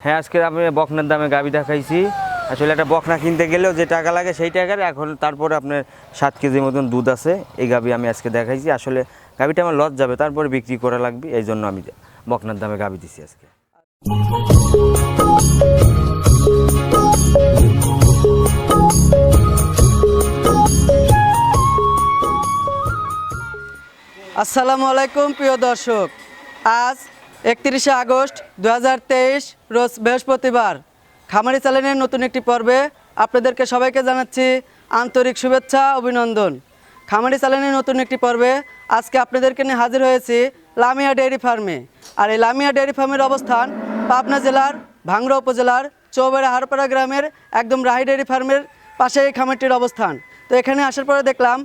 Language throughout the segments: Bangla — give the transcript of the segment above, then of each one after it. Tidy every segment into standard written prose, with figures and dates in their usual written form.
হ্যাঁ, আজকে আমি বকনার দামে গাভী দেখাইছি। আসলে একটা বকনা কিনতে গেলেও যে টাকা লাগে সেই টাকার এখন তারপরে আপনার 7 কেজির মতন দুধ আছে। এই গাভী আমি আজকে দেখাইছি। আসলে গাভীটা আমার লস যাবে, তারপরে বিক্রি করা লাগবে, এই জন্য আমি বকনার দামে গাভী দিছি আজকে। আসসালামু আলাইকুম প্রিয় দর্শক, আজ 31শে আগস্ট 2023 রোজ বৃহস্পতিবার। খামারি চ্যানেলের নতুন একটি পর্বে আপনাদেরকে সবাইকে জানাচ্ছি আন্তরিক শুভেচ্ছা অভিনন্দন। খামারি চ্যানেলের নতুন একটি পর্বে আজকে আপনাদেরকে নিয়ে হাজির হয়েছি লামিয়া ডেয়ারি ফার্মে। আর এই লামিয়া ডেয়ারি ফার্মের অবস্থান পাবনা জেলার ভাঙ্গুড়া উপজেলার চৌবাড়া হারপাড়া গ্রামের একদম রাহি ডেয়ারি ফার্মের পাশে এই খামারটির অবস্থান। তো এখানে আসার পরে দেখলাম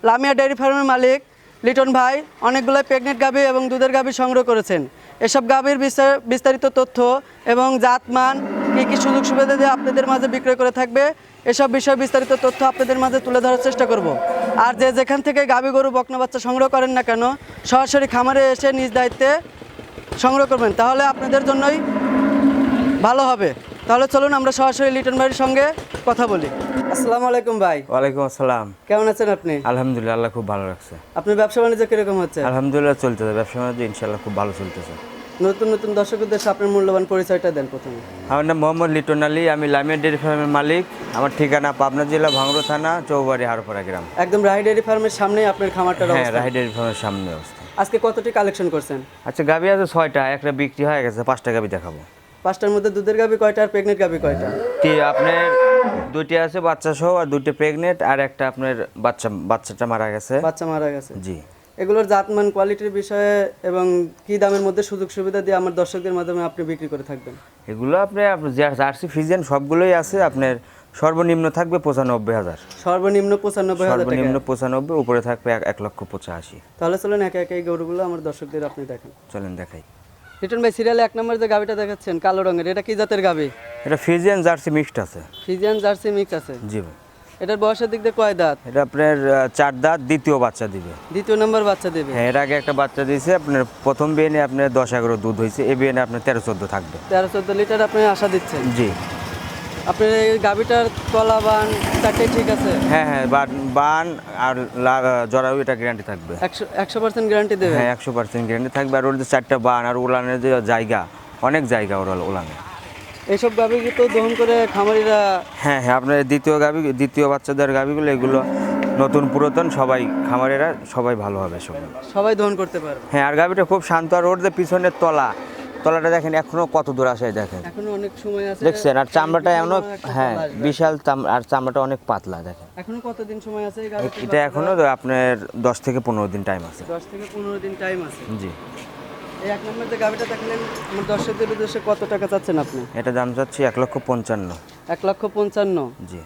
লামিয়া ডেয়ারি ফার্মের মালিক লিটন ভাই অনেকগুলো প্রেগনেন্ট গাভী এবং দুধের গাভী সংগ্রহ করেছেন। এসব গাভীর বিস্তারিত তথ্য এবং জাতমান কী কী সুযোগ সুবিধা দিয়ে আপনাদের মাঝে বিক্রয় করে থাকবে, এসব বিষয়ে বিস্তারিত তথ্য আপনাদের মাঝে তুলে ধরার চেষ্টা করব। আর যে যেখান থেকে গাভী গরু বকনা বাচ্চা সংগ্রহ করেন না কেন, সরাসরি খামারে এসে নিজ দায়িত্বে সংগ্রহ করবেন, তাহলে আপনাদের জন্যই ভালো হবে। তাহলে চলুন আমরা সরাসরি লিটন ভাইয়ের সঙ্গে কথা বলি। আসসালামু আলাইকুম ভাই। ওয়ালাইকুম আসসালাম। কেমন আছেন আপনি? আলহামদুলিল্লাহ, আল্লাহ খুব ভালো রাখছে। আপনার ব্যবসা বাণিজ্য কিরকম হচ্ছে? আলহামদুলিল্লাহ চলতেছে, ব্যবসা বাণিজ্য ইনশাল্লাহ খুব ভালো চলতেছে। নতুন নতুন দর্শকদের আপনার মূল্যবান পরিচয়টা দেন প্রথমে। আমার নাম মোহাম্মদ লিটন আলী, আমি লামিয়া ডেয়ারি ফার্মের মালিক। আমার ঠিকানা পাবনা জেলা ভাঙ্গুড়া থানা চৌবাড়ি হারপাড়া গ্রাম। একদম রাহি ডেয়ারি ফার্মের সামনেই আপনার খামারটা হ্যাঁ, অবস্থান। রাহি ডেয়ারি ফার্মের সামনে অবস্থা। আজকে কতটি কালেকশন করছেন? আচ্ছা, গাভী আছে 6টা, একটা বিক্রি হয়ে গেছে, 5টা গাভী দেখাবো। 5টার মধ্যে দুধের গাভী কয়টা আর প্রেগনেন্ট গাভী কয়টা? আপনার 2টি আছে বাচ্চা সহ, আর 2টি প্রেগনেন্ট, আর একটা আপনার বাচ্চাটা মারা গেছে। বাচ্চা মারা গেছে। জি। এগুলোর জাতমান কোয়ালিটির বিষয়ে এবং কি দামের মধ্যে সুযোগ সুবিধা দিয়ে আমার দর্শকদের মাধ্যমে আপনি বিক্রি করে থাকবেন? এগুলো আপনার জার্সি ফ্রিজিয়ান সবগুলোই আছে। আপনার সর্বনিম্ন থাকবে 95,000। সর্বনিম্ন 95,000 টাকা। সর্বনিম্ন 95, উপরে থাকবে 1,85,000। তাহলে চলেন একে একে এই গরুগুলো আমার দর্শকদের আপনি দেখেন। চলেন দেখাই। লিটন ভাই, সিরিয়ালে 1 নম্বর যে গাভীটা দেখাচ্ছেন কালো রঙের, এটা কি জাতের গাভী? এটা ফ্রিজিয়ান জার্সি মিক্সড আছে। ফ্রিজিয়ান জার্সি মিক্স আছে। জি ভাই। এটার বয়সের দিক দিয়ে কয় দাঁত? এটা আপনার 4 দাঁত, দ্বিতীয় বাচ্চা দিবে। দ্বিতীয় নম্বর বাচ্চা দেবে। হ্যাঁ, এর আগে একটা বাচ্চা দিয়েছে। আপনার প্রথম বিয়েনে আপনার 10-11 দুধ হয়েছে, এই বিয়েনে আপনার 13-14 থাকবে। 13-14 লিটার আপনি আশা দিচ্ছেন? জি। আপনার এই গাভীটার তলা বান চারটে ঠিক আছে? হ্যাঁ হ্যাঁ, বান আর জরায়ু এটা গ্যারান্টি থাকবে। 100% গ্যারান্টি দেবে? হ্যাঁ, 100% গ্যারান্টি থাকবে। আর ওর যে 4টা বান আর উলানের যে জায়গা, অনেক জায়গা ওর উলানে। এইসব গাভী তো দহন করে খামারিরা? হ্যাঁ হ্যাঁ, আপনার দ্বিতীয় বাচ্চাদের গাভীগুলো, এগুলো নতুন পুরাতন সবাই খামারেরা সবাই ভালো হবে, সবাই দহন করতে পারবে। হ্যাঁ, আর গাভীটা খুব শান্ত। আর ওর যে পিছনের তলাটা দেখেন এখনো কত দূর আসে, দেখেন এখনো অনেক সময় আছে দেখছেন। আর চামড়াটা এমন, হ্যাঁ বিশাল, আর চামড়াটা অনেক পাতলা দেখেন। এখনো কতদিন সময় আছে এই গাভীটার? এটা এখনো আপনার 10 থেকে 15 দিন টাইম আছে। 10 থেকে 15 দিন টাইম আছে। জি। এই 1 নম্বর যে গাভীটা দেখলেন, আমার দর্শকদের উদ্দেশ্যে কত টাকা চাচ্ছেন আপনি? এটা দাম চাচ্ছি 1,55,000। 1,55,000? জি।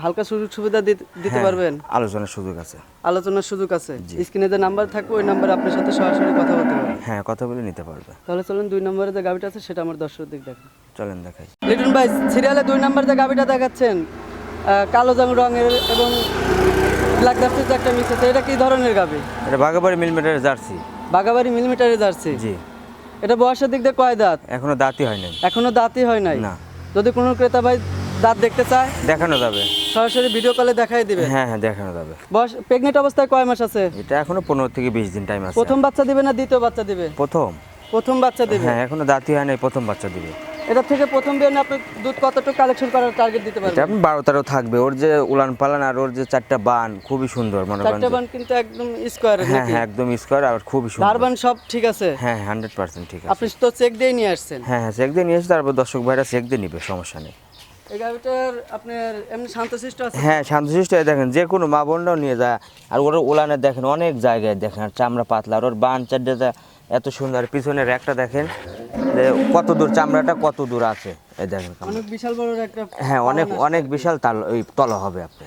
হালকা সুযোগ সুবিধা দিতে হ্যাঁ, পারবেন? আলোচনার সুযোগ আছে। আলোচনার সুযোগ আছে। স্ক্রিনে যে নাম্বার থাকবে ওই নাম্বারে আপনার সাথে সরাসরি কথা বলতে পারবেন। হ্যাঁ, কথা বলে নিতে পারবে। তাহলে চলুন 2 নম্বরে যে গাভীটা আছে সেটা আমার দর্শকদের দেখেন। চলেন দেখাই। লিটন ভাই, সিরিয়ালে 2 নম্বর যে গাভীটা দেখাচ্ছেন কালো রঙের এবং ব্ল্যাক ডাস্টের যে একটা মিক্স আছে, এটা কি ধরনের গাভী? এটা বাগাবাড়ি মিলিমিটারের জার্সি। বাগাবাড়ি মিলিমিটারের জার্সি? জি। এটা বয়সের দিক দিয়ে কয় দাঁত? এখনো দাঁতই হয় নাই। এখনো দাঁতই হয় নাই? না। যদি কোনো ক্রেতা ভাই দাঁত দেখতে চায় দেখানো যাবে। সরাসরি ভিডিও কলে দেখাই দিবে? হ্যাঁ হ্যাঁ, দেখানো যাবে। বয়স প্রেগনেন্ট অবস্থায় কয় মাস আছে? এটা এখনো 15 থেকে 20 দিন টাইম আছে। প্রথম বাচ্চা দিবে না দ্বিতীয় বাচ্চা দিবে? প্রথম বাচ্চা দিবে। হ্যাঁ, এখনো দাঁতই হয় নাই, প্রথম বাচ্চা দিবে। এটা থেকে প্রথম বিয়ে আপনি দুধ কতটুকু কালেকশন করার টার্গেট দিতে পারবেন? এটা আপনি 12-13 থাকবে। ওর যে উলান পালান আর ওর যে 4টা বান খুবই সুন্দর, মনে করেন। 4টা বান কিন্তু একদম স্কয়ার? হ্যাঁ হ্যাঁ, একদম স্কয়ার আর খুবই সুন্দর। ধারবান সব ঠিক আছে? হ্যাঁ, 100% ঠিক আছে। আপনি তো চেক দিয়ে নিয়ে আসছেন? হ্যাঁ হ্যাঁ, চেক দিয়ে নিয়ে এসে তারপর দর্শক ভাইরা চেক দিয়ে নিবে, সমস্যা নেই। এই গাড়িটার আপনার এমনি শান্তশিষ্ট আছে? হ্যাঁ, শান্তশিষ্ট। দেখেন যে কোনো মা বোনরাও নিয়ে যায়। আর ওর উলানে দেখেন অনেক জায়গায় দেখেন, আর চামড়া পাতলা, আর ওর বান চারটা এত সুন্দর। পিছনের একটা দেখেন যে কত দূর, চামড়াটা কত দূর আছে, এই দেখেন। অনেক বিশাল বড় একটা। হ্যাঁ, অনেক বিশাল ওই তলা হবে আপনি।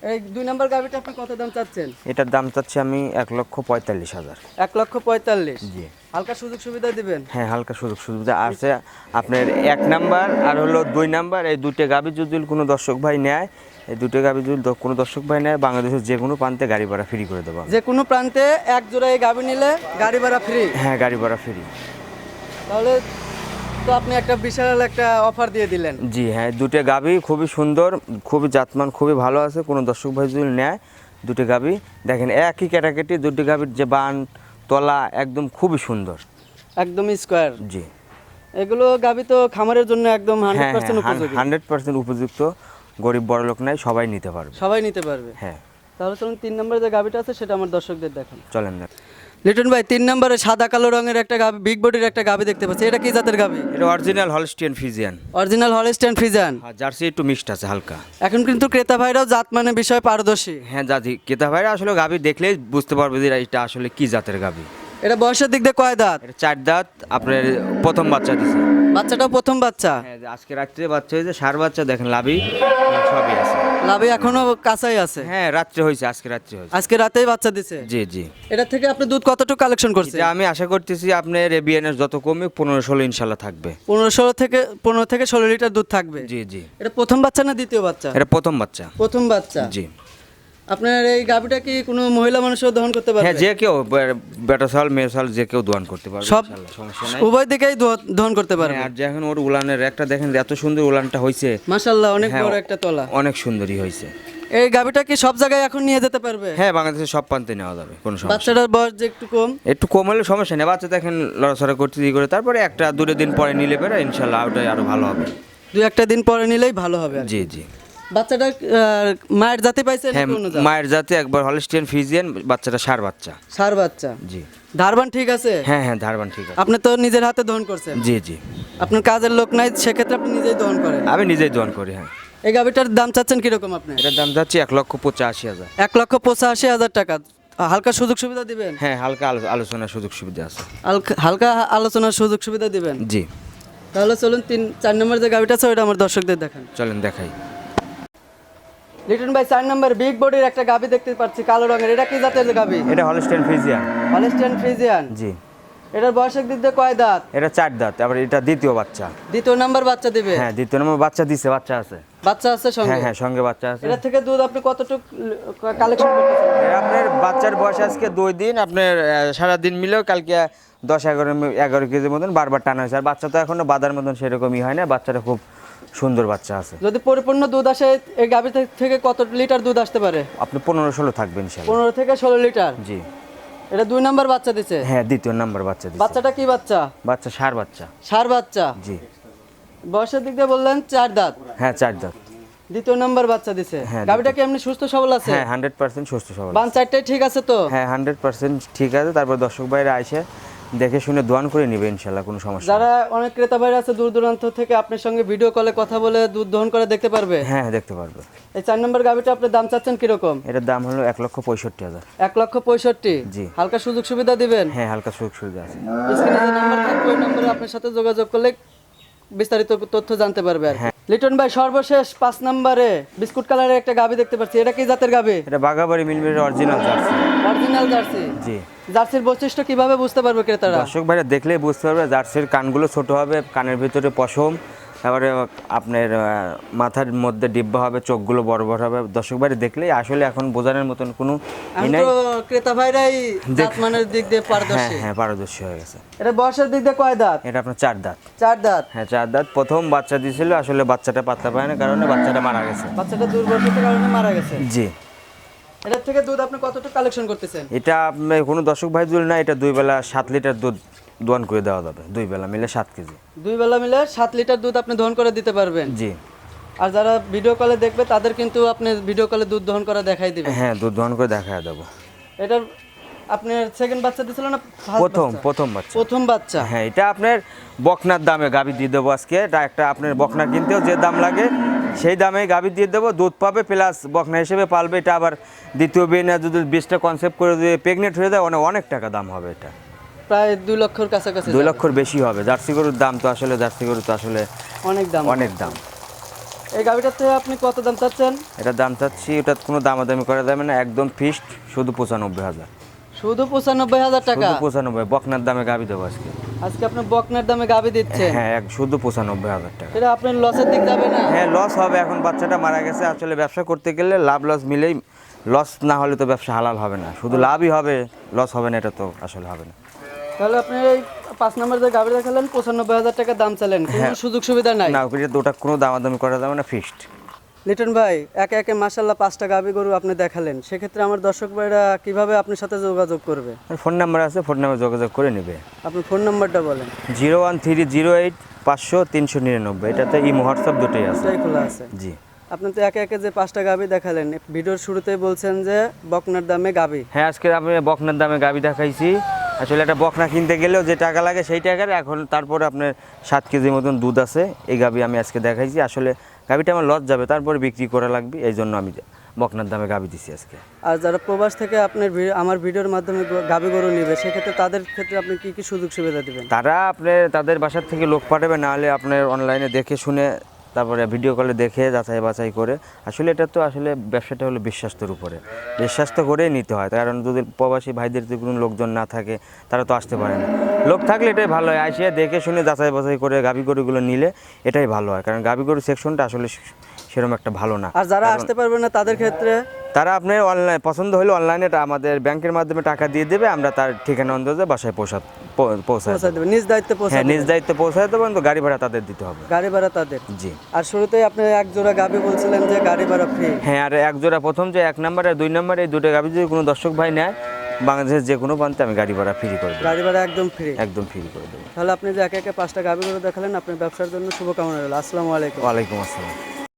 এই 2 নম্বর গাড়িটা আপনি কত দাম চাচ্ছেন? এটার দাম চাচ্ছি আমি 1,45,000। 1,45,000? জি। হালকা সুযোগ সুবিধা দিবেন? হ্যাঁ, হালকা সুযোগ সুবিধা আছে। আপনার 1 নাম্বার আর হলো 2 নাম্বার, এই 2টে গাভী যদি কোনো দর্শক ভাই নেয়, এই 2টে গাভী যদি কোনো দর্শক ভাই নেয়, বাংলাদেশের যে কোনো প্রান্তে গাড়ি ভাড়া ফ্রি করে দেবো। যে কোনো প্রান্তে 1 জোড়া এই গাভী নিলে গাড়ি ভাড়া ফ্রি? হ্যাঁ, গাড়ি ভাড়া ফ্রি। তাহলে তো আপনি একটা বিশাল একটা অফার দিয়ে দিলেন। জি হ্যাঁ, দুটো গাভী খুবই সুন্দর, খুবই জাতমান খুবই ভালো আছে। কোনো দর্শক ভাই যদি নেয় দুটো গাভী, দেখেন একই ক্যাটাগরি, দুটো গাভীর যে বান তলা একদম খুবই সুন্দর, একদম স্কোয়ার। জি এগুলো গাভী তো খামারের জন্য একদম হ্যাঁ 100% উপযোগী। 100% উপযুক্ত। গরিব বড় লোক নাই, সবাই নিতে পারবে। সবাই নিতে পারবে। হ্যাঁ তাহলে চলুন 3 নম্বরে যে গাভীটা আছে সেটা আমার দর্শকদের দেখান। চলেন না, লিটন ভাই 3 নম্বরে সাদা কালো রঙের একটা গাভী, বিগ বডির একটা গাভী দেখতে পাচ্ছি। এটা কি জাতের গাভী? এটা original Holstein Friesian. Original Holstein Friesian. হ্যাঁ, জার্সি একটু মিক্সড আছে হালকা। এখন কিন্তু ক্রেতা ভাইরাও জাত মানে বিষয়ে পারদর্শী। হ্যাঁ জাতি ক্রেতা ভাইরা আসলে গাভী দেখলেই বুঝতে পারবে যে এটা আসলে কি জাতের গাভী। এটা বয়সের দিক দিয়ে কয় দাঁত? এটা 4 দাঁত, আপনার প্রথম বাচ্চা দিছে। বাচ্চাটাও প্রথম বাচ্চা। হ্যাঁ, আজকে রাত্রে বাচ্চা হয়েছে, সার বাচ্চা দেখেন লাভি সবই আছে। লাভে এখনো কাঁচাই আছে। হ্যাঁ রাত্রে হয়েছে, আজকে রাত্রে হয়েছে। আজকে রাতেই বাচ্চা দিছে। জি জি, এটা থেকে আপনি দুধ কতটুকু কালেকশন করছেন? এটা আমি আশা করতেছি আপনার এবিএনএস যত কমে 15-16 ইনশাল্লাহ থাকবে। 15 থেকে 16 লিটার দুধ থাকবে। জি জি, এটা প্রথম বাচ্চা না দ্বিতীয় বাচ্চা? এটা প্রথম বাচ্চা। প্রথম বাচ্চা। জি আপনার এই গাভীটা কি কোনো মহিলা মানুষও দহন করতে পারবে? হ্যাঁ, যে কেউ বেটা সাল মেয়ে সাল যে কেউ দোয়ান করতে পারবে সব ইনশাল্লাহ, সমস্যা নাই। উভয় দিকেই দহন করতে পারবে। হ্যাঁ, আর দেখেন ওর উলানের একটা দেখেন এত সুন্দর উলানটা হয়েছে, মাশাআল্লাহ, অনেক হ্যাঁ, বড় একটা তলা। অনেক সুন্দরী হয়েছে। এই গাভীটা কি সব জায়গায় এখন নিয়ে যেতে পারবে? হ্যাঁ, বাংলাদেশের সব প্রান্তে নেওয়া যাবে, কোনো সমস্যা নেই। বাচ্চাটার বয়স যে একটু কম। একটু কম হলে সমস্যা নেই, বাচ্চা দেখেন লড়াচড়া করতে দিয়ে করে, তারপরে একটা দুটো দিন পরে নিলে পেরে ইনশাল্লাহ ওটাই আরো ভালো হবে। 2-1 দিন পরে নিলেই ভালো হবে আর কি। জি জি, বাচ্চাটা মায়ের জাতি পাইছে হ্যাঁ নাকি অন্য জাত? মায়ের জাতে একবার হলস্টিয়ান ফ্রিজিয়ান, বাচ্চাটা সার বাচ্চা। সার বাচ্চা। জি ধারবান ঠিক আছে? হ্যাঁ হ্যাঁ, ধারবান ঠিক আছে। আপনি তো নিজের হাতে দহন করছেন। জি জি, আপনার কাজের লোক নাই, সেক্ষেত্রে আপনি নিজেই দহন করেন। আমি নিজেই দোয়ান করি। হ্যাঁ, এই গাভীটার দাম চাচ্ছেন কিরকম আপনি? এটার দাম যাচ্ছে 1,85,000। 1,85,000 টাকা। হালকা সুযোগ সুবিধা দিবেন? হ্যাঁ, হালকা আলোচনার সুযোগ সুবিধা আছে। হালকা আলোচনার সুযোগ সুবিধা দিবেন। জি, তাহলে চলুন 4 নম্বর যে গাভীটা আছে ওইটা আমার দর্শকদের দেখান। চলেন দেখাই। লিটন ভাই 4 নম্বর বিগ বডির একটা গাভী দেখতে পাচ্ছি কালো রঙের। এটা কি জাতের গাভী? এটা হলস্টিয়ান ফ্রিজিয়ান। Holstein friesian. জি, এটার বয়সের দিক দিয়ে কয় দাঁত? এটা 4 দাঁত, আবার এটা দ্বিতীয় বাচ্চা। দ্বিতীয় নাম্বার বাচ্চা দিবে? হ্যাঁ, দ্বিতীয় নম্বর বাচ্চা দিছে, বাচ্চা আছে। বাচ্চা আছে সঙ্গে? হ্যাঁ হ্যাঁ, সঙ্গে বাচ্চা আছে। এটা থেকে দুধ আপনি কতটুকু কালেকশন করতেছেন? আপনার বাচ্চার বয়স আজকে 2 দিন, আপনার সারাদিন মিলেও কালকে 10-11 কেজির মতন বারবার টানা হয়েছে। আর বাচ্চা তো এখনো বাদার মতন সেরকমই হয় না, বাচ্চাটা খুব সুন্দর বাচ্চা আছে। যদি পরিপূর্ণ দুধ আসে এই গাভী থেকে কত লিটার দুধ আসতে পারে? আপনি 15-16 থাকবেন ইনশাআল্লাহ। 15 থেকে 16 লিটার। জি এটা 2 নাম্বার বাচ্চা দিছে? হ্যাঁ, দ্বিতীয় নাম্বার বাচ্চা দিছে। বাচ্চাটা কি বাচ্চা? বাচ্চা সার বাচ্চা। সার বাচ্চা। জি বয়সের দিক দিয়ে বললেন 4 দাঁত। হ্যাঁ, 4 দাঁত। দ্বিতীয় নাম্বার বাচ্চা দিছে। হ্যাঁ, গাভীটা কি এমনি সুস্থ সবল আছে? হ্যাঁ, 100% সুস্থ সবল। বান চারটাই ঠিক আছে তো? হ্যাঁ, 100% ঠিক আছে। তারপর দর্শক ভাইরা আইসে দেখে শুনে দোয়ান করে নিবে ইনশাআল্লাহ, কোনো সমস্যা নেই। যারা অনেক ক্রেতা ভাইরা আছে দূর দূরান্ত থেকে আপনার সঙ্গে ভিডিও কলে কথা বলে দুধ দহন করে দেখতে পারবে। হ্যাঁ হ্যাঁ, দেখতে পারবে। এই 4 নম্বর গাভীটা আপনার দাম চাচ্ছেন কিরকম? এটার দাম হলো 1,65,000। 1,65,000। জি। হালকা সুযোগ সুবিধা দিবেন? হ্যাঁ, হালকা সুযোগ সুবিধা আছে। স্ক্রিনে যে নাম্বার থাকবে ওই নম্বরে আপনার সাথে যোগাযোগ করলে বিস্তারিত তথ্য জানতে পারবে আর কি। হ্যাঁ। লিটন ভাই সর্বশেষ 5 নম্বরে বিস্কুট কালারের একটা গাভী দেখতে পাচ্ছি। এটা কি জাতের গাভী? এটা বাগাবাড়ি মিলমের অরিজিনাল জার্সি। Original jersey. জি, জার্সির বৈশিষ্ট্য কিভাবে বুঝতে পারবে ক্রেতারা? দর্শক ভাইরা দেখলেই বুঝতে পারবে। জার্সির কানগুলো ছোট হবে, কানের ভিতরে পশম, তারপরে আপনার মাথার মধ্যে ডিব্বা হবে, চোখগুলো বড় বড় হবে। দর্শক ভাইরা দেখলেই আসলে এখন বোঝানোর মতন কোনো ই আমি নাই। তো ক্রেতা ভাইরাই জাত মানের দিক দিয়ে হ্যাঁ পারদর্শী। হ্যাঁ, পারদর্শী হয়ে গেছে। এটা বয়সের দিক দিয়ে কয় দাঁত? এটা আপনার 4 দাঁত। 4 দাঁত। হ্যাঁ, 4 দাঁত। প্রথম বাচ্চা দিয়েছিল, আসলে বাচ্চাটা পাতলা পায় না কারণে বাচ্চাটা মারা গেছে। বাচ্চাটা দুর্বলতার কারণে মারা গেছে। জি, এটার থেকে দুধ আপনি কতটুকু কালেকশন করতেছেন? এটা আপনার কোনো দর্শক ভাই যদি না, এটা 2 বেলা 7 লিটার দুধ দোয়ান করে দেওয়া যাবে। 2 বেলা মিলে 7 কেজি। 2 বেলা মিলে 7 লিটার দুধ আপনি দহন করে দিতে পারবেন। জি আর যারা ভিডিও কলে দেখবে তাদের কিন্তু আপনি ভিডিও কলে দুধ দহন করা দেখাই দিবেন। হ্যাঁ, দুধ দোয়ান করে দেখা দেবো। এটার আপনি সেকেন্ড বাচ্চা দিছিল না? first প্রথম বাচ্চা? প্রথম বাচ্চা। প্রথম বাচ্চা। হ্যাঁ, এটা আপনার বকনার দামে গাভী দিয়ে দেবো আজকে। এটা একটা আপনার বকনা কিনতেও যে দাম লাগে সেই দামে গাভী দিয়ে দেবো, দুধ পাবে প্লাস বকনা হিসেবে পালবে। এটা আবার দ্বিতীয় বিয়ে না যদি 20টা কনসেপ্ট করে দিয়ে প্রেগনেন্ট হয়ে যায় অনেক টাকা দাম হবে। এটা প্রায় 2 লক্ষর কাছাকাছি। 2 লক্ষর বেশি হবে। জার্সি গরুর দাম তো আসলে, জার্সি গরু তো আসলে অনেক দাম। অনেক দাম। এই গাভীটাতে আপনি কত দাম চাচ্ছেন? এটার দাম চাচ্ছি, ওটা কোনো দামাদামি করা যাবে না, একদম ফিক্সড, শুধু 95,000। শুধু 95,000 টাকা? শুধু 95, বকনার দামে গাভী দেবো আজকে। আজকে আপনি বকনার দামে গাভী দিচ্ছেন? হ্যাঁ, শুধু 95,000 টাকা। এটা আপনার লসের দিক যাবে না? হ্যাঁ, লস হবে। এখন বাচ্চাটা মারা গেছে, আসলে ব্যবসা করতে গেলে লাভ লস মিলেই, লস না হলে তো ব্যবসা হালাল হবে না। শুধু লাভই হবে, লস হবে না, এটা তো আসলে হবে না। তাহলে আপনি এই 5 নম্বর যে গাভী দেখালেন 95,000 টাকা দাম চালেন, কোনো হ্যাঁ। সুযোগ সুবিধা নাই? না ওটা দুটা কোনো দামাদামি করা যাবে না, ফিক্সড। লিটন ভাই, একে একে মাশাআল্লাহ 5টা গাভী গরু আপনি দেখালেন, সেক্ষেত্রে আমার দর্শক ভাইরা কিভাবে আপনার সাথে যোগাযোগ করবে? ফোন নাম্বার আছে, ফোন নাম্বার যোগাযোগ করে নেবে। আপনি ফোন নাম্বারটা বলেন। 01308 500 399, এটাতে ইমো হোয়াটসঅ্যাপ দুটোই আছে। এটাই খোলা আছে। জি। আপনি তো একে একে যে 5টা গাভী দেখালেন, ভিডিওর শুরুতেই বলছেন যে বকনার দামে গাভী। হ্যাঁ, আজকে আমি বকনার দামে গাবি দেখাইছি। আসলে একটা বকনা কিনতে গেলেও যে টাকা লাগে সেই টাকার এখন তারপরে আপনার 7 কেজির মতন দুধ আছে, এই গাবি আমি আজকে দেখাইছি। আসলে গাবিটা আমার লস যাবে, তারপরে বিক্রি করা লাগবে, এই জন্য আমি বকনার দামে গাবি দিছি আজকে। আর যারা প্রবাস থেকে আপনার আমার ভিডিওর মাধ্যমে গাভী গরু নেবে, সেক্ষেত্রে তাদের ক্ষেত্রে আপনি কি কি সুযোগ সুবিধা দিবেন? তারা আপনার তাদের বাসার থেকে লোক পাঠাবে, নাহলে আপনার অনলাইনে দেখে শুনে তারপরে ভিডিও কলে দেখে যাচাই বাছাই করে। আসলে এটা তো আসলে ব্যবসাটা হলো বিশ্বাসের উপরে, বিশ্বাস তো করেই নিতে হয়, কারণ যদি প্রবাসী ভাইদের যদি কোনো লোকজন না থাকে তারা তো আসতে পারে না। লোক থাকলে এটাই ভালো হয়, আসিয়া দেখে শুনে যাচাই বাছাই করে গাভী গরুগুলো নিলে এটাই ভালো হয়, কারণ গাভী গরু সেকশনটা আসলে সেরকম একটা ভালো না। আর যারা আসতে পারবে না তাদের ক্ষেত্রে তারা আপনার অনলাইন পছন্দ হলে অনলাইনে আমাদের ব্যাংকের মাধ্যমে টাকা দিয়ে দেবে, আমরা তার ঠিকানা অনুযায়ী বাসায় পৌঁছায় পৌঁছে দেবে, নিজ দায়িত্বে পৌঁছে হ্যাঁ, নিজ দেবে। দায়িত্বে পৌঁছায় দেবো, কিন্তু গাড়ি ভাড়া তাদের দিতে হবে। গাড়ি ভাড়া তাদের। জি। আর শুরুতেই আপনি এক জোড়া গাভী বলছিলেন যে গাড়ি ভাড়া ফ্রি। হ্যাঁ, আর এক জোড়া প্রথম যে 1 নম্বর আর 2 নম্বর এই দুটো গাভী যদি কোনো দর্শক ভাই নেয়, বাংলাদেশের যে কোনো প্রান্তে আমি গাড়ি ভাড়া ফ্রি করে দেবো, গাড়ি ভাড়া একদম ফ্রি। একদম ফ্রি করে দেবো। তাহলে আপনি যে একে একে 5টা গাভী গরু দেখালেন, আপনার ব্যবসার জন্য শুভকামনা রইল। আসসালামু আলাইকুম। ওয়ালাইকুম আসসালাম।